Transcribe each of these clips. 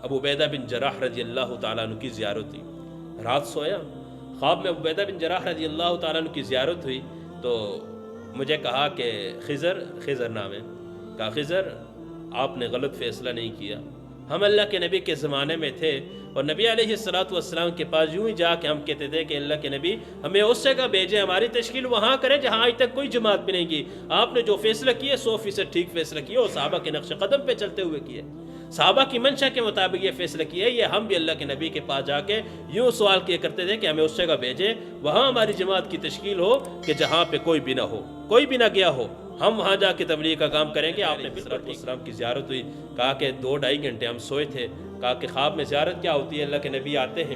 ابو عبیدہ بن جراح رضی اللہ تعالیٰ عنہ کی زیارت ہوئی. رات سویا، خواب میں ابو عبیدہ بن جراح رضی اللہ تعالیٰ عنہ کی زیارت ہوئی تو مجھے کہا کہ خضر نام ہے، کہا خضر آپ نے غلط فیصلہ نہیں کیا. ہم اللہ کے نبی کے زمانے میں تھے اور نبی علیہ الصلوۃ والسلام کے پاس یوں ہی جا کے ہم کہتے تھے کہ اللہ کے نبی ہمیں اس جگہ بھیجیں، ہماری تشکیل وہاں کریں جہاں آج تک کوئی جماعت بھی نہیں کی. آپ نے جو فیصلہ کیا 100% ٹھیک فیصلہ کیا اور صحابہ کے نقش قدم پہ چلتے ہوئے کیا، صحابہ کی منشا کے مطابق یہ فیصلہ کیا ہے. یہ ہم بھی اللہ کے نبی کے پاس جا کے یوں سوال کیا کرتے تھے کہ ہمیں اس جگہ بھیجیں وہاں ہماری جماعت کی تشکیل ہو کہ جہاں پہ کوئی بھی نہ ہو، کوئی بھی نہ گیا ہو، ہم وہاں جا کے تبلیغ کا کام کریں گے. آپ نے السلام کی زیارت ہوئی، کہا کہ 2-2.5 گھنٹے ہم سوئے تھے. کہا کہ خواب میں زیارت کیا ہوتی ہے؟ اللہ کے نبی آتے ہیں.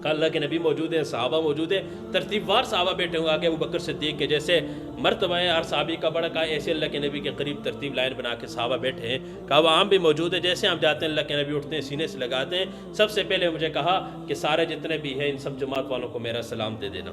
کہا اللہ کے نبی موجود ہیں، صحابہ موجود ہیں، ترتیب وار صحابہ بیٹھے ہوئے آگے. ابو بکر صدیق کے جیسے مرتبہ ہے ہر صحابی کا بڑا، کہا ایسے اللہ کے نبی کے قریب ترتیب لائن بنا کے صحابہ بیٹھے ہیں. کہا وہ عام بھی موجود ہے، جیسے ہم جاتے ہیں اللہ کے نبی اٹھتے ہیں سینے سے لگاتے ہیں. سب سے پہلے مجھے کہا کہ سارے جتنے بھی ہیں ان سب جماعت والوں کو میرا سلام دے دینا.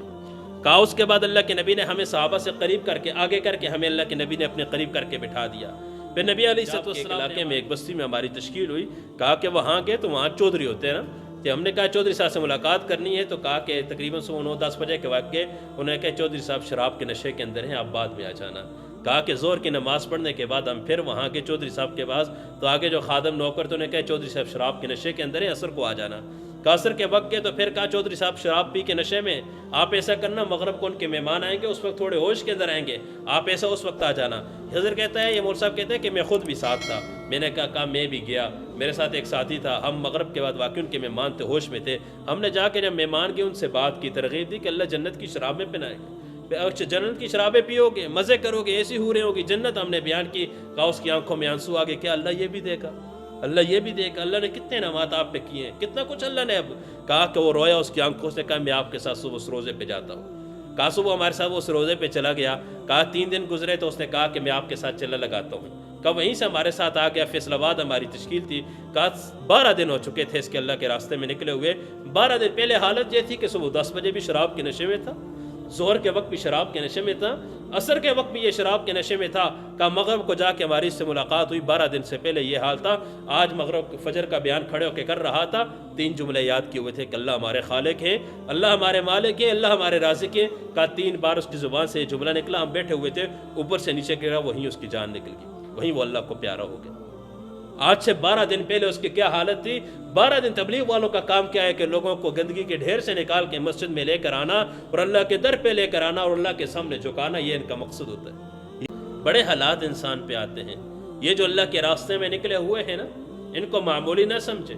کہا اس کے بعد اللہ کے نبی نے ہمیں صحابہ سے قریب کر کے آگے کر کے ہمیں اللہ کے نبی نے اپنے قریب کر کے بٹھا دیا. پھر نبی علیہ الصلوۃ والسلام علاقے میں ایک بستی میں ہماری تشکیل ہوئی. کہا کہ وہاں گئے تو وہاں چودھری ہوتے ہیں نا، تو ہم نے کہا چودھری صاحب سے ملاقات کرنی ہے. تو کہا کہ تقریباً 9-10 بجے کے وقت گئے. انہوں نے کہا چودھری صاحب شراب کے نشے کے اندر ہیں، آپ بعد میں آ جانا. کہا کہ زور کی نماز پڑھنے کے بعد ہم پھر وہاں گئے چودھری صاحب کے پاس. تو آگے جو خادم نوکر تو انہوں نے کہا چودھری صاحب شراب کے نشے کے اندر ہیں، عصر کو آ جانا. کہا عصر کے وقت گئے تو پھر کہا چودھری صاحب شراب پی کے نشے میں، آپ ایسا کرنا مغرب کو ان کے مہمان آئیں گے، اس وقت تھوڑے ہوش کے اندر آئیں گے، آپ ایسا اس وقت آ جانا. حضرت کہتا ہے، یہ مول صاحب کہتے ہیں کہ میں خود بھی ساتھ تھا. میں نے کہا میں بھی گیا، میرے ساتھ ایک ساتھی تھا. ہم مغرب کے بعد واقعی ان کے مہمان تھے، ہوش میں تھے. ہم نے جا کے جب مہمان گئے ان سے بات کی، ترغیب دی کہ اللہ جنت کی شرابیں پلائے گا، جنت کی شرابیں پیو گے، مزے کرو گے، ایسی حوریں ہوگی جنت. ہم نے بیان کی. کہا اس کی آنکھوں میں آنسو آ گئے. کیا اللہ یہ بھی دے گا؟ اللہ یہ بھی دے گا؟ اللہ نے کتنے انعامات آپ پہ کیے ہیں، کتنا کچھ اللہ نے. اب کہا کہ وہ رویا، اس کی آنکھوں سے کہا میں آپ کے ساتھ صبح اس روزے پہ جاتا ہوں. کہا صبح ہمارے ساتھ وہ اس روزے پہ چلا گیا. کہا 3 دن گزرے تو اس نے کہا کہ میں آپ کے ساتھ چلا لگاتا ہوں. کہا وہیں سے ہمارے ساتھ آ گیا. فیصل آباد ہماری تشکیل تھی. کہا 12 دن ہو چکے تھے اس کے اللہ کے راستے میں نکلے ہوئے. 12 دن پہلے حالت یہ تھی کہ صبح 10 بجے بھی شراب کے نشے میں تھا، ظہر کے وقت بھی شراب کے نشے میں تھا، عصر کے وقت بھی یہ شراب کے نشے میں تھا. کہا مغرب کو جا کے ہماری اس سے ملاقات ہوئی. 12 دن سے پہلے یہ حال تھا. آج مغرب فجر کا بیان کھڑے ہو کے کر رہا تھا. 3 جملے یاد کیے ہوئے تھے کہ اللہ ہمارے خالق ہیں، اللہ ہمارے مالک ہیں، اللہ ہمارے رازق ہیں. کہا 3 بار اس کی زبان سے یہ جملہ نکلا. ہم بیٹھے ہوئے تھے، اوپر سے نیچے گرا، وہیں اس کی جان نکل گئی، وہیں وہ اللہ کو پیارا ہو گیا. آج سے 12 دن پہلے اس کی کیا حالت تھی؟ 12 دن تبلیغ والوں کا کام کیا ہے کہ لوگوں کو گندگی کے ڈھیر سے نکال کے مسجد میں لے کر آنا اور اللہ کے در پہ لے کر آنا اور اللہ کے سامنے جھکانا. یہ ان کا مقصد ہوتا ہے. بڑے حالات انسان پہ آتے ہیں. یہ جو اللہ کے راستے میں نکلے ہوئے ہیں نا، ان کو معمولی نہ سمجھے.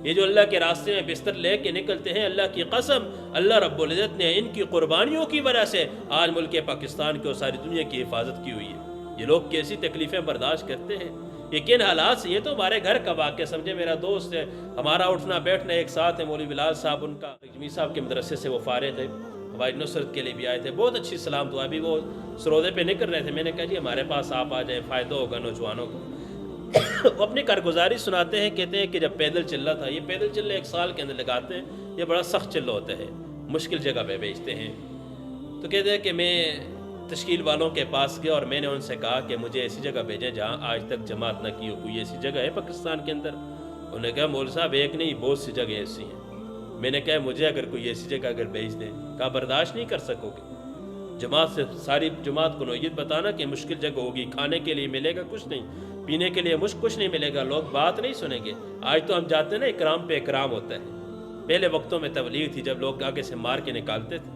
یہ جو اللہ کے راستے میں بستر لے کے نکلتے ہیں، اللہ کی قسم اللہ رب العزت نے ان کی قربانیوں کی وجہ سے آج ملک پاکستان کی اور ساری دنیا کی حفاظت کی ہوئی ہے. یہ لوگ کیسی تکلیفیں برداشت کرتے ہیں، یہ کن حالات سے. یہ تو ہمارے گھر کا واقعہ سمجھے. میرا دوست ہے، ہمارا اٹھنا بیٹھنا ایک ساتھ ہے. مولوی بلال صاحب، ان کا جمی صاحب کے مدرسے سے وہ فارغ ہے، ہماری نصرت کے لیے بھی آئے تھے. بہت اچھی سلام دعا. بھی وہ سرودے پہ نکل رہے تھے. میں نے کہا جی ہمارے پاس آپ آ جائیں، فائدہ ہوگا نوجوانوں کو. وہ اپنی کارگزاری سناتے ہیں، کہتے ہیں کہ جب پیدل چلنا تھا، یہ پیدل چلنا 1 سال کے اندر لگاتے ہیں، یہ بڑا سخت چل ہوتا ہے، مشکل جگہ پہ بھیجتے ہیں. تو کہتے ہیں کہ میں تشکیل والوں کے پاس گیا اور میں نے ان سے کہا کہ مجھے ایسی جگہ بھیجیں جہاں آج تک جماعت نہ کی ہو. کوئی ایسی جگہ ہے پاکستان کے اندر؟ انہوں نے کہا مول صاحب ایک نہیں، بہت سی جگہ ایسی ہیں. میں نے کہا مجھے اگر کوئی ایسی جگہ اگر بھیج دیں. کہا برداشت نہیں کر سکو گے؟ جماعت سے ساری جماعت کو نوعیت بتانا کہ مشکل جگہ ہوگی، کھانے کے لیے ملے گا کچھ نہیں، پینے کے لیے کچھ نہیں ملے گا، لوگ بات نہیں سنیں گے. آج تو ہم جاتے ہیں نا، اکرام پہ اکرام ہوتا ہے. پہلے وقتوں میں تبلیغ تھی جب لوگ آگے سے مار کے نکالتے تھے.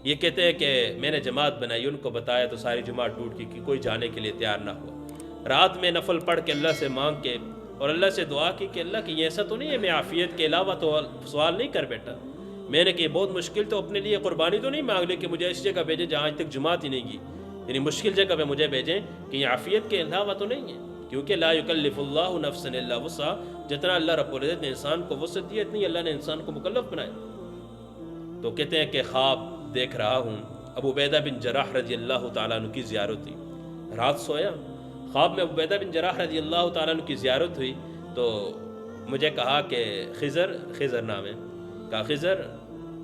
یہ کہتے ہیں کہ میں نے جماعت بنائی، ان کو بتایا تو ساری جماعت ٹوٹ گئی کہ کوئی جانے کے لیے تیار نہ ہوا. رات میں نفل پڑھ کے اللہ سے مانگ کے اور اللہ سے دعا کی کہ اللہ کی ایسا تو نہیں ہے، میں عافیت کے علاوہ تو سوال نہیں کر بیٹھا. میں نے کہ یہ بہت مشکل، تو اپنے لیے قربانی تو نہیں مانگ لی کہ مجھے ایسی جگہ بھیجیں جہاں آج تک جماعت ہی نہیں کی. یعنی مشکل جگہ پہ مجھے بھیجیں کہ یہ عافیت کے علاوہ تو نہیں ہے، کیونکہ لا یکلف اللہ نفسا الا وسعها. جتنا اللہ رب العزت نے انسان کو وسعت دی، اتنی اللہ نے انسان کو مکلف بنایا. تو کہتے ہیں کہ خواب دیکھ رہا ہوں. ابو عبیدہ بن جراح رضی اللہ تعالیٰ عنہ کی زیارت ہوئی. رات سویا، خواب میں ابو عبیدہ بن جراح رضی اللہ تعالیٰ عنہ کی زیارت ہوئی تو مجھے کہا کہ خضر نام ہے. کہا خضر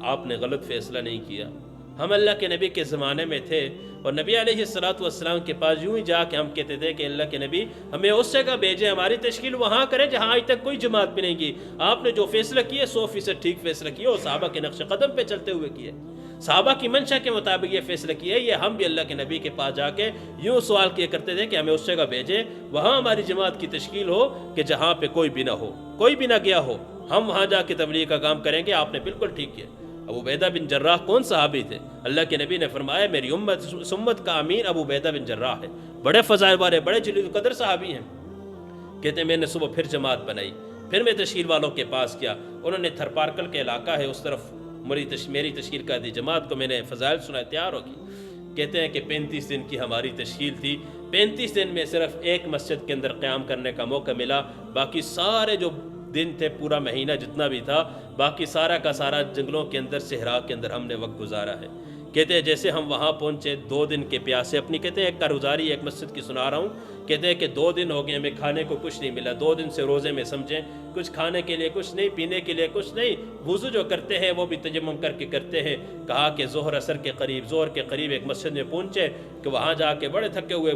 آپ نے غلط فیصلہ نہیں کیا، ہم اللہ کے نبی کے زمانے میں تھے اور نبی علیہ الصلوۃ والسلام کے پاس یوں ہی جا کے ہم کہتے تھے کہ اللہ کے نبی ہمیں اس جگہ بھیجیں، ہماری تشکیل وہاں کریں جہاں آج تک کوئی جماعت بھی نہیں کی، آپ نے جو فیصلہ کیا 100% ٹھیک فیصلہ کیا اور صحابہ کے نقش قدم پہ چلتے ہوئے کیے، صحابہ کی منشا کے مطابق یہ فیصلہ کیا ہے۔ یہ ہم بھی اللہ کے نبی کے پاس جا کے یوں سوال کیا کرتے تھے کہ ہمیں اس جگہ بھیجیں وہاں ہماری جماعت کی تشکیل ہو کہ جہاں پہ کوئی بھی نہ ہو، کوئی بھی نہ گیا ہو، ہم وہاں جا کے تبلیغ کا کام کریں گے۔ آپ نے بالکل ٹھیک کیا۔ ابو عبیدہ بن جراح کون صحابی تھے؟ اللہ کے نبی نے فرمایا میری امت کا امین ابو عبیدہ بن جراح ہے، بڑے فضائل والے، بڑے جلیل القدر صحابی ہیں۔ کہتے ہیں میں نے صبح پھر جماعت بنائی، پھر میں تشکیل والوں کے پاس کیا، انہوں نے تھرپارکل کے علاقہ ہے اس طرف میری تشکیل کا دی، جماعت کو میں نے فضائل سنائے، تیار ہوگی۔ کہتے ہیں کہ 35 دن کی ہماری تشکیل تھی، 35 دن میں صرف ایک مسجد کے اندر قیام کرنے کا موقع ملا، باقی سارے جو دن تھے، پورا مہینہ جتنا بھی تھا، باقی سارا کا سارا جنگلوں کے اندر، صحرا کے اندر ہم نے وقت گزارا ہے۔ کہتے ہیں جیسے ہم وہاں پہنچے 2 دن کے پیاسے اپنی، کہتے ہیں ایک کارگزاری ایک مسجد کی سنا رہا ہوں، کہتے ہیں کہ 2 دن ہو گئے ہمیں کھانے کو کچھ نہیں ملا، 2 دن سے روزے میں سمجھیں، کچھ کھانے کے لیے کچھ نہیں، پینے کے لیے کچھ نہیں، وضو جو کرتے ہیں وہ بھی تیمم کر کے کرتے ہیں۔ کہا کہ ظہر عصر کے قریب ایک مسجد میں پہنچے کہ وہاں جا کے بڑے تھکے ہوئے،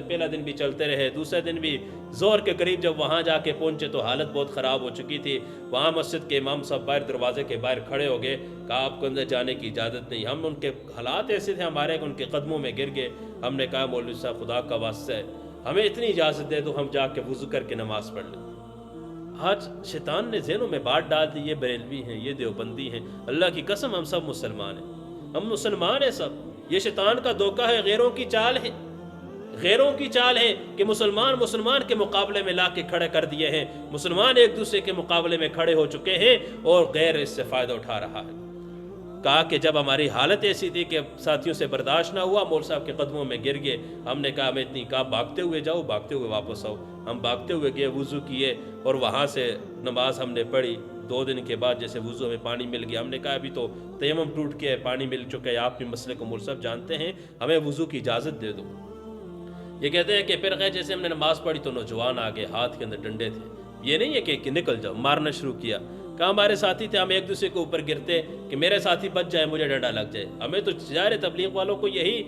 پہلا دن بھی چلتے رہے، دوسرے دن بھی ظہر کے قریب جب وہاں جا کے پہنچے تو حالت بہت خراب ہو چکی تھی۔ وہاں مسجد کے امام صاحب باہر دروازے کے باہر کھڑے ہو گئے، کہا آپ کو اندر جانے کی اجازت نہیں۔ ہم ان کے حالات ایسے تھے ہمارے کہ ان کے قدموں میں گر گئے۔ ہم نے کہا مولوی صاحب خدا کا واسطہ ہے ہمیں اتنی اجازت دے دو، ہم جا کے وضو کر کے نماز پڑھ لیں۔ آج شیطان نے ذہنوں میں بات ڈال دی یہ بریلوی ہیں، یہ دیوبندی ہیں، اللہ کی قسم ہم سب مسلمان ہیں، ہم مسلمان ہیں سب۔ یہ شیطان کا دھوکہ ہے، غیروں کی چال ہے، غیروں کی چال ہے کہ مسلمان کے مقابلے میں لا کے کھڑے کر دیے ہیں، مسلمان ایک دوسرے کے مقابلے میں کھڑے ہو چکے ہیں اور غیر اس سے فائدہ اٹھا رہا ہے۔ کہا کہ جب ہماری حالت ایسی تھی کہ ساتھیوں سے برداشت نہ ہوا، مول صاحب کے قدموں میں گر گئے، ہم نے کہا ہمیں اتنی، کہا بھاگتے ہوئے جاؤ، بھاگتے ہوئے واپس آؤ۔ ہم بھاگتے ہوئے گئے، وضو کیے اور وہاں سے نماز ہم نے پڑھی۔ 2 دن کے بعد جیسے وضو میں پانی مل گیا، ہم نے کہا ابھی تو تیمم ٹوٹ کے پانی مل چکا ہے، آپ بھی مسئلے کو مول صاحب جانتے ہیں، ہمیں وضو کی اجازت دے دو۔ یہ کہتے ہیں کہ پھر جیسے ہم نے نماز پڑھی تو نوجوان آگے، ہاتھ کے اندر ڈنڈے تھے، یہ نہیں ہے کہ نکل جاؤ، مارنا شروع کیا۔ کہا ہمارے ساتھی تھے، ہم ایک دوسرے کے اوپر گرتے کہ میرے ساتھی بچ جائے، مجھے ڈنڈا لگ جائے۔ ہمیں تو ظاہر تبلیغ والوں کو یہی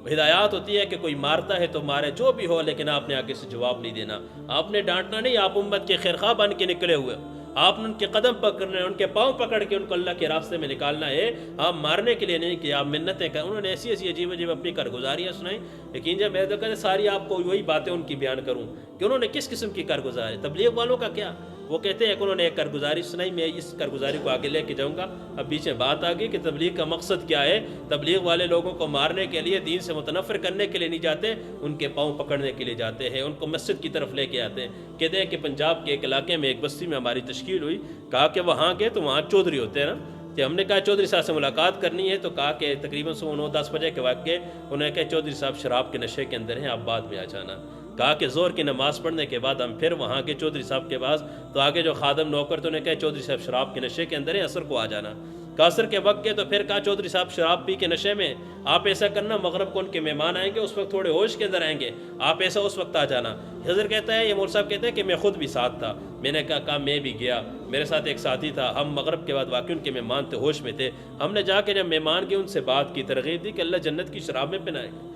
ہدایات ہوتی ہے کہ کوئی مارتا ہے تو مارے، جو بھی ہو، لیکن آپ نے آگے سے جواب نہیں دینا، آپ نے ڈانٹنا نہیں، آپ امت کے خیرخواہ بن کے نکلے ہوئے، آپ نے ان کے قدم پکڑنے، ان کے پاؤں پکڑ کے ان کو اللہ کے راستے میں نکالنا ہے، آپ مارنے کے لیے نہیں کہ آپ منتیں کریں۔ انہوں نے ایسی عجیب اپنی کارگزاریاں سنائیں، لیکن جب میں تو کہتے ساری آپ کو وہی باتیں ان کی بیان کروں کہ انہوں نے کس قسم کی کارگزاری، تبلیغ والوں کا کیا۔ وہ کہتے ہیں کہ انہوں نے ایک کارگزاری سنائی، میں اس کارگزاری کو آگے لے کے جاؤں گا۔ اب پیچھے بات آ گئی کہ تبلیغ کا مقصد کیا ہے۔ تبلیغ والے لوگوں کو مارنے کے لیے، دین سے متنفر کرنے کے لیے نہیں جاتے، ان کے پاؤں پکڑنے کے لیے جاتے ہیں، ان کو مسجد کی طرف لے کے آتے ہیں۔ کہتے ہیں کہ پنجاب کے ایک علاقے میں ایک بستی میں ہماری تشکیل ہوئی، کہا کہ وہاں گئے تو وہاں چودھری ہوتے ہیں نا، کہ ہم نے کہا چودھری صاحب سے ملاقات کرنی ہے، تو کہا کہ تقریباً 9-10 بجے کے وقت گئے، انہوں نے کہا چودھری صاحب شراب کے نشے کے اندر ہیں، آپ بعد میں آ جانا۔ کہا کہ زور کی نماز پڑھنے کے بعد ہم پھر وہاں کے چودھری صاحب کے پاس، تو آگے جو خادم نوکر تو نے کہا چودھری صاحب شراب کے نشے کے اندر ہیں، عصر کو آ جانا۔ کہا عصر کے وقت گئے تو پھر کہا چودھری صاحب شراب پی کے نشے میں، آپ ایسا کرنا مغرب کو ان کے مہمان آئیں گے، اس وقت تھوڑے ہوش کے اندر آئیں گے، آپ ایسا اس وقت آ جانا۔ حضر کہتا ہے، یہ مول صاحب کہتے ہیں کہ میں خود بھی ساتھ تھا، میں نے کہا میں بھی گیا، میرے ساتھ ایک ساتھی تھا، ہم مغرب کے بعد واقعی ان کے مہمان تھے، ہوش میں تھے، ہم نے جا کے جب مہمان کے ان سے بات کی، ترغیب دی کہ اللہ جنت کی شرابیں پلائیں گے،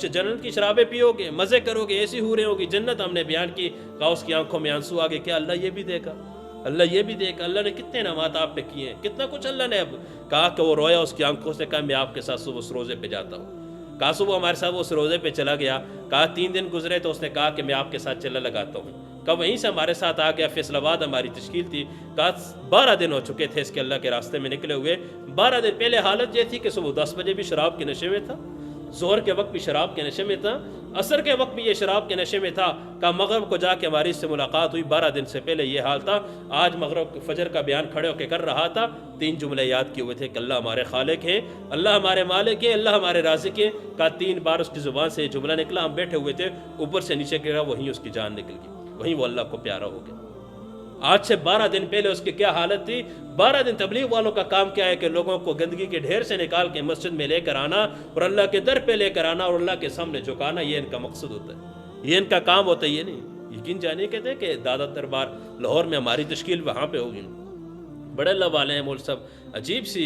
جنت کی شرابیں پیو گے، مزے کرو گے، ایسی حوریں ہوگی جنت، ہم نے بیان کی۔ کہا اس کی آنکھوں میں آنسو آگے، کیا اللہ یہ بھی دے گا، اللہ یہ بھی دے گا، اللہ نے کتنے انعامات آپ پہ کیے ہیں، کتنا کچھ اللہ نے۔ اب کہا کہ وہ رویا، اس کی آنکھوں سے، کہا میں آپ کے ساتھ صبح اس روزے پہ جاتا ہوں۔ کہا صبح ہمارے ساتھ وہ اس روزے پہ چلا گیا، کہا 3 دن گزرے تو اس نے کہا کہ میں آپ کے ساتھ چلا لگاتا ہوں۔ کہا وہیں سے ہمارے ساتھ آ گیا، فیصل آباد ہماری تشکیل تھی، کہا 12 دن ہو چکے تھے اس کے اللہ کے راستے میں نکلے ہوئے۔ 12 دن پہلے حالت یہ تھی کہ صبح 10 بجے بھی شراب کے نشے میں تھا، ظہر کے وقت بھی شراب کے نشے میں تھا، عصر کے وقت بھی یہ شراب کے نشے میں تھا۔ کہا مغرب کو جا کے ہماری اس سے ملاقات ہوئی، 12 دن سے پہلے یہ حال تھا، آج مغرب فجر کا بیان کھڑے ہو کے کر رہا تھا، 3 جملے یاد کیے ہوئے تھے کہ اللہ ہمارے خالق ہے، اللہ ہمارے مالک ہے، اللہ ہمارے رازق ہے۔ کہا 3 بار اس کی زبان سے یہ جملہ نکلا، ہم بیٹھے ہوئے تھے، اوپر سے نیچے گرا، وہیں اس کی جان نکل گئی، وہیں وہ اللہ کو پیارا ہو گیا۔ آج سے 12 دن پہلے اس کی کیا حالت تھی؟ 12 دن تبلیغ والوں کا کام کیا ہے کہ لوگوں کو گندگی کے ڈھیر سے نکال کے مسجد میں لے کر آنا اور اللہ کے در پہ لے کر آنا اور اللہ کے سامنے جھکانا، یہ ان کا مقصد ہوتا ہے، یہ ان کا کام ہوتا ہے۔ یہ نہیں یقین جانے کہتے ہیں کہ دادا دربار لاہور میں ہماری تشکیل وہاں پہ ہوگی، بڑے اللہ والے ہیں مول صاحب، عجیب سی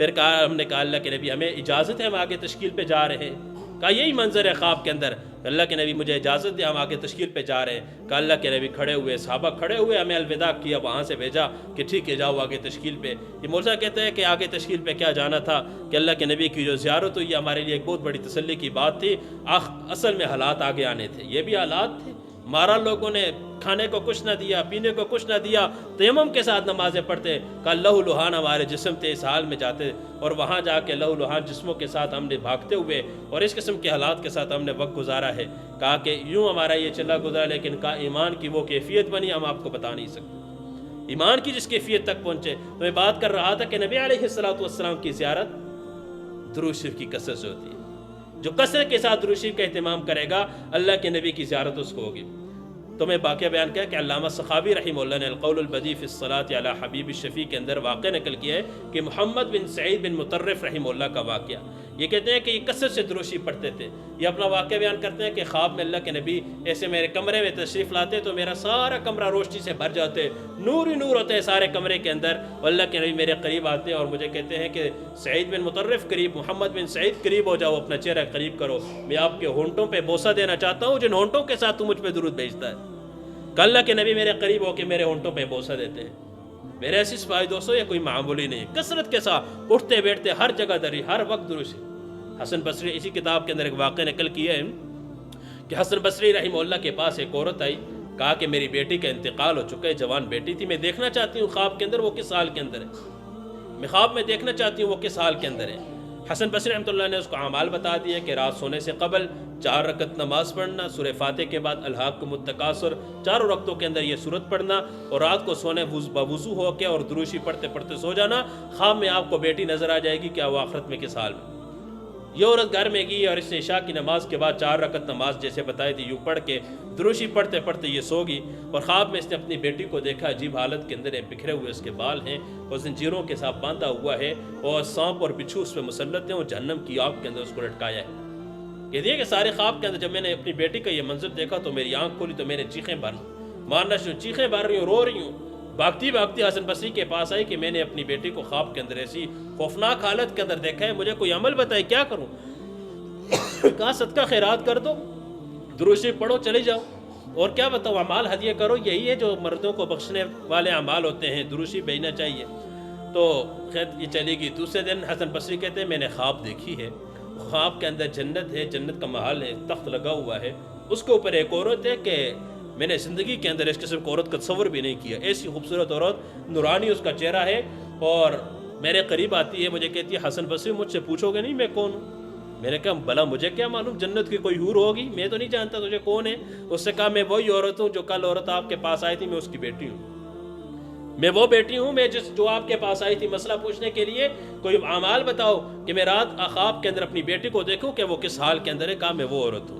پھر کہا ہم نے کہا اللہ کے نبی ہمیں اجازت ہے ہم آگے تشکیل پہ جا رہے ہیں؟ کہا یہی منظر ہے خواب کے اندر. اللہ کے نبی مجھے اجازت دیا ہم آگے تشکیل پہ جا رہے ہیں. کہا اللہ کے نبی کھڑے ہوئے, صحابہ کھڑے ہوئے, ہمیں الوداع کیا, وہاں سے بھیجا کہ ٹھیک ہے جاؤ آگے تشکیل پہ. یہ مرزا کہتے ہیں کہ آگے تشکیل پہ کیا جانا تھا کہ اللہ کے نبی کی جو زیارت ہوئی ہمارے لیے ایک بہت بڑی تسلی کی بات تھی. اصل میں حالات آگے آنے تھے, یہ بھی حالات تھے. مارا لوگوں نے کھانے کو کچھ نہ دیا, پینے کو کچھ نہ دیا, تیمم کے ساتھ نمازیں پڑھتے. کہ لہو لہان ہمارے جسم تھے اس حال میں جاتے, اور وہاں جا کے لہو لہان جسموں کے ساتھ ہم نے بھاگتے ہوئے اور اس قسم کے حالات کے ساتھ ہم نے وقت گزارا ہے. کہا کہ یوں ہمارا یہ چلا گزرا, لیکن کہا ایمان کی وہ کیفیت بنی ہم آپ کو بتا نہیں سکتے. ایمان کی جس کیفیت تک پہنچے. تو میں بات کر رہا تھا کہ نبی علیہ السلام کی زیارت درود شریف کی کثرت سے ہوتی ہے. جو کثرت کے ساتھ درود شریف کا اہتمام کرے گا اللہ کے نبی کی زیارت اس کو ہوگی. تو میں واقعہ بیان کیا کہ علامہ سخاوی رحمہ اللہ نے القول البدیع فی الصلاۃ علی حبیب الشفیع کے اندر واقعہ نقل کیا ہے کہ محمد بن سعید بن مطرف رحمہ اللہ کا واقعہ. یہ کہتے ہیں کہ یہ کثرت سے درود شریف پڑھتے تھے. یہ اپنا واقعہ بیان کرتے ہیں کہ خواب میں اللہ کے نبی ایسے میرے کمرے میں تشریف لاتے تو میرا سارا کمرہ روشنی سے بھر جاتے, نور ہی نور ہوتے ہیں سارے کمرے کے اندر. اللہ کے نبی میرے قریب آتے اور مجھے کہتے ہیں کہ سعید بن مطرف قریب, محمد بن سعید قریب ہو جاؤ, اپنا چہرہ قریب کرو, میں آپ کے ہونٹوں پہ بوسہ دینا چاہتا ہوں جن ہونٹوں کے ساتھ تو مجھ پہ درود بھیجتا ہے. کہ اللہ کے نبی میرے قریب ہو کے میرے ہونٹوں پہ بوسہ دیتے ہیں. میرے ایسی صفائی دوستو یہ کوئی معمولی نہیں, کثرت کے ساتھ اٹھتے بیٹھتے ہر جگہ دری, ہر وقت درود شریف. حسن بصری اسی کتاب کے اندر ایک واقعہ نقل کیا ہے کہ حسن بصری رحمہ اللہ کے پاس ایک عورت آئی. کہا کہ میری بیٹی کا انتقال ہو چکا ہے, جوان بیٹی تھی, میں دیکھنا چاہتی ہوں خواب کے اندر وہ کس حال کے اندر ہے. میں خواب میں دیکھنا چاہتی ہوں وہ کس حال کے اندر ہے. حسن بصری رحمۃ اللہ نے اس کو اعمال بتا دیا کہ رات سونے سے قبل 4 رکعت نماز پڑھنا, سورہ فاتحہ کے بعد الحاقکم التکاثر, چاروں رکعتوں کے اندر یہ سورت پڑھنا, اور رات کو سونے بوضو ہو کے اور درود شریف پڑھتے پڑھتے سو جانا. خواب میں آپ کو بیٹی نظر آ جائے گی کہ وہ آخرت میں کس حال میں. یہ عورت گھر میں گئی اور اس نے عشاء کی نماز کے بعد 4 رکعت نماز جیسے بتائی تھی یوں پڑھ کے درود شریف پڑھتے پڑھتے یہ سو گئی. اور خواب میں اس نے اپنی بیٹی کو دیکھا, عجیب حالت کے اندر ہے, بکھرے ہوئے اس کے بال ہیں اور زنجیروں کے ساتھ باندھا ہوا ہے, اور سانپ اور بچھو اس پہ مسلط ہیں, اور جہنم کی آگ کے اندر اس کو لٹکایا ہے. کہتی ہے کہ سارے خواب کے اندر جب میں نے اپنی بیٹی کا یہ منظر دیکھا تو میری آنکھ کھولی تو میں نے چیخیں مارنا شروع, چیخیں مار رہی ہوں, رو رہی ہوں. بھاگتی بھاگتی حسن بصری کے پاس آئی کہ میں نے اپنی بیٹی کو خواب کے اندر ایسی خوفناک حالت کے اندر دیکھا ہے, مجھے کوئی عمل بتائے کیا کروں. کہا صدقہ خیرات کر دو, درود شریف پڑھو, چلے جاؤ, اور کیا بتاؤ اعمال ہدیہ کرو, یہی ہے جو مردوں کو بخشنے والے اعمال ہوتے ہیں, درود شریف بھیجنا چاہیے. تو خیر یہ چلی گئی. دوسرے دن حسن بصری کہتے ہیں میں نے خواب دیکھی ہے, خواب کے اندر جنت ہے, جنت کا محل ہے, تخت لگا ہوا ہے, اس کے اوپر ایک عورت ہے کہ میں نے زندگی کے اندر اس قسم کی عورت کا تصور بھی نہیں کیا. ایسی خوبصورت عورت, نورانی اس کا چہرہ ہے, اور میرے قریب آتی ہے, مجھے کہتی ہے حسن بصری مجھ سے پوچھو گے نہیں میں کون ہوں. میں نے کہا بھلا مجھے کیا معلوم, جنت کی کوئی حور ہوگی, میں تو نہیں جانتا تجھے کون ہے. اس سے کہا میں وہی عورت ہوں جو کل عورت آپ کے پاس آئی تھی, میں اس کی بیٹی ہوں. میں وہ بیٹی ہوں میں جو آپ کے پاس آئی تھی مسئلہ پوچھنے کے لیے, کوئی اعمال بتاؤ کہ میں رات خواب کے اندر اپنی بیٹی کو دیکھوں کہ وہ کس حال کے اندر ہے. کہا میں وہ عورت ہوں.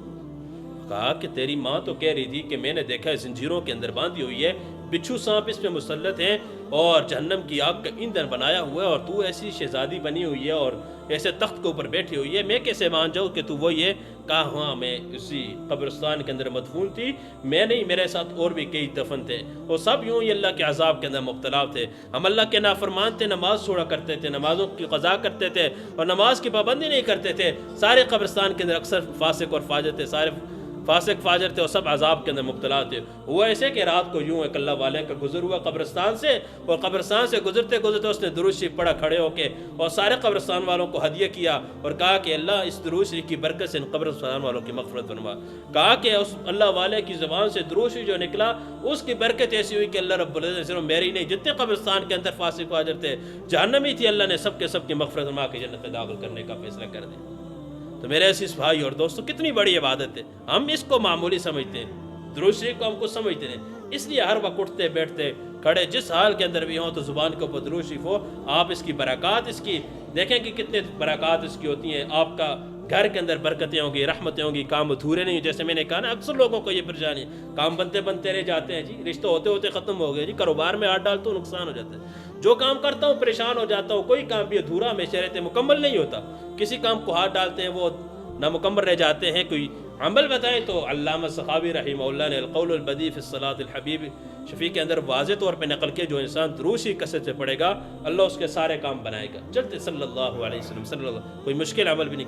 کہا کہ تیری ماں تو کہہ رہی تھی کہ میں نے دیکھا ہے زنجیروں کے اندر باندھی ہوئی ہے, بچھو سانپ اس پہ مسلط ہیں, اور جہنم کی آگ کا ایندھن بنایا ہوا ہے, اور تو ایسی شہزادی بنی ہوئی ہے اور ایسے تخت کے اوپر بیٹھی ہوئی ہے, میں کیسے مان جاؤں کہ تو وہی ہے. کہا ہاں میں اسی قبرستان کے اندر مدفون تھی, میں نہیں, میرے ساتھ اور بھی کئی دفن تھے, اور سب یوں ہی اللہ کے عذاب کے اندر مبتلا تھے. ہم اللہ کے نافرمان تھے, نماز چھوڑا کرتے تھے, نمازوں کی قضا کرتے تھے, اور نماز کی پابندی نہیں کرتے تھے. سارے قبرستان کے اندر اکثر فاسق اور فاجر تھے, سارے فاسق فاجر تھے, اور سب عذاب کے اندر مبتلا تھے. ہوا ایسے کہ رات کو یوں ایک اللہ والے کا گزر ہوا قبرستان سے, اور قبرستان سے گزرتے گزرتے اس نے درود شریف پڑھا کھڑے ہو کے, اور سارے قبرستان والوں کو ہدیہ کیا, اور کہا کہ اللہ اس درود شریف کی برکت سے ان قبرستان والوں کی مغفرت بنوا. کہا کہ اس اللہ والے کی زبان سے درود شریف جو نکلا اس کی برکت ایسی ہوئی کہ اللہ رب العزت صرف میری نہیں, جتنے قبرستان کے اندر فاسق فاجر تھے, جہنمی تھی, اللہ نے سب کے سب کی مغفرت بنوا کے جنت میں داخل کرنے کا فیصلہ کر دیا. تو میرے عزیز بھائی اور دوستو, کتنی بڑی عبادت ہے, ہم اس کو معمولی سمجھتے ہیں, درود شریف کو ہم کو سمجھتے ہیں. اس لیے ہر وقت اٹھتے بیٹھتے کھڑے جس حال کے اندر بھی ہوں تو زبان کے اوپر درود شریف ہو. آپ اس کی برکات, اس کی دیکھیں کہ کتنے برکات اس کی ہوتی ہیں. آپ کا گھر کے اندر برکتیں ہوں گی, رحمتیں ہوں گی, کام ادھورے نہیں. جیسے میں نے کہا نا, اکثر لوگوں کو یہ پریشانی, کام بنتے بنتے رہ جاتے ہیں جی, رشتے ہوتے ہوتے ختم ہو گئے جی, کاروبار میں ہاتھ ڈالتا ہوں نقصان ہو جاتا ہے, جو کام کرتا ہوں پریشان ہو جاتا ہوں, کوئی کام بھی ادھورا ہمیشہ رہتے, مکمل نہیں ہوتا. کسی کام کو ہاتھ ڈالتے ہیں وہ نامکمل رہ جاتے ہیں, کوئی عمل بتائیں تو علامہ سخاوی رحمہ اللہ نے القول البدیع فی الصلاۃ الحبیب شفیع کے اندر واضح طور پہ نقل کیا جو انسان دروس ہی کثرت سے پڑھے گا اللہ اس کے سارے کام بنائے گا. چلتے صلی اللہ علیہ وسلم صلی اللہ، کوئی مشکل عمل بھی نہیں.